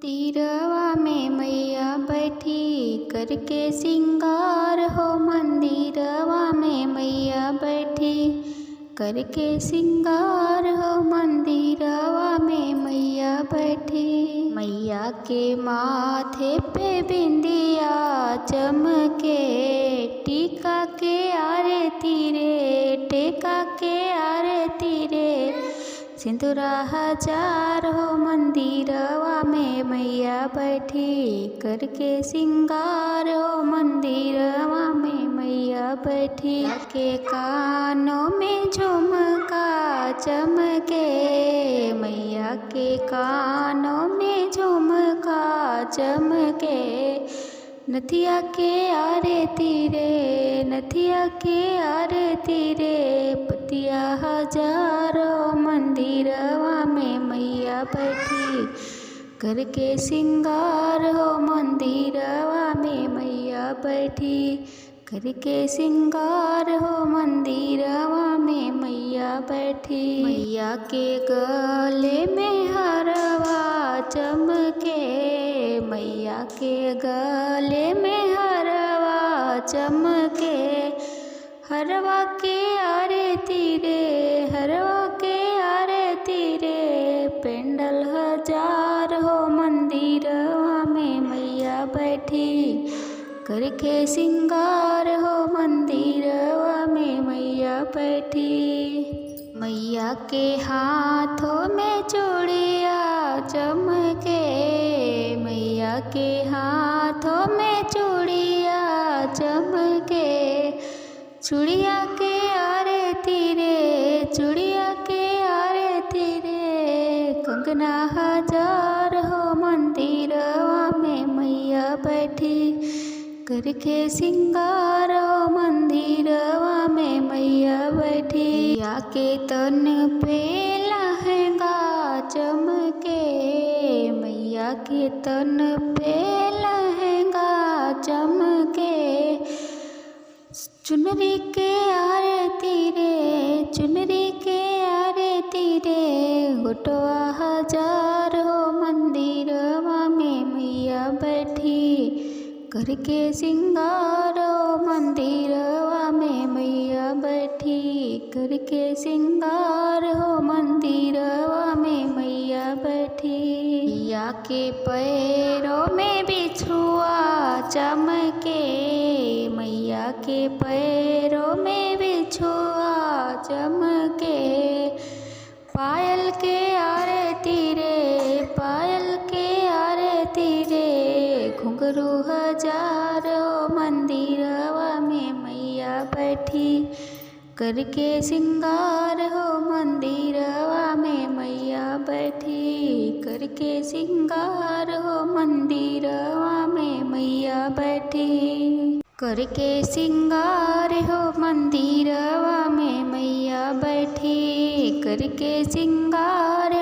मंदिरवा में मैया बैठी करके सिंगार हो। मंदिरवा में मैया बैठी करके सिंगार हो। मंदिरवा में मैया बैठी। मैया के माथे पे बिंदिया चमके, टीका के आरती रे, टेका के आरती रे, सिंदूरा हजार हो। मंदिरवा में मैया बैठी करके सिंगार हो। मंदिरवा में मैया बैठी के कानों में झुमका चमके, मैया के कानों में झुमका चमके, नथिया के आरती रे, नथिया के आरती रे, पतिया हजारों। मंदिरवा में मैया बैठी करके सिंगार हो। मंदिरवा में मैया बैठी करके सिंगार हो। मंदिरवा में मैया बैठी। मैया के गले में हरवा चमके, मैया के गले में हरवा चमके, हरवा के आरती रे, हरवा के आरती रे, पेंडल हजार हो। मंदिरवा में मैया बैठी करके सिंगार हो। मंदिरवा में मैया बैठी। मैया के हाथों में चूड़िया चमके, मैया के हाथों में चूड़िया चमके, चूड़िया के आरती रे, चूड़िया के आरती रे, कंगना हजार हो। मंदिरवा में मैया बैठी करके सिंगार हो। मंदिरवा में मैया बैठी। मैया के तन पे लहंगा चमके, मैया के तन पे लहंगा चमके, चुनरी के आरती रे, चुनरी के आरती रे, गोटवा हजार हो। मंदिरवा में मैया बैठी करके सिंगार हो। मंदिरवा में मैया बैठी करके सिंगार हो। मंदिरवा में मैया बैठी। मैया के पैरों में बिछुआ चमके, मैया के पैरों में बिछुआ चमके, पायल के आरती रे, पायल के आरती रे, घुंघरू हजारों। मंदिरवा में मैया बैठी करके सिंगार हो। मंदिरवा में मैया बैठी करके सिंगार हो। मंदिरवा में मैया बैठी करके सिंगार हो। मंदिरवा में मैया बैठी करके सिंगार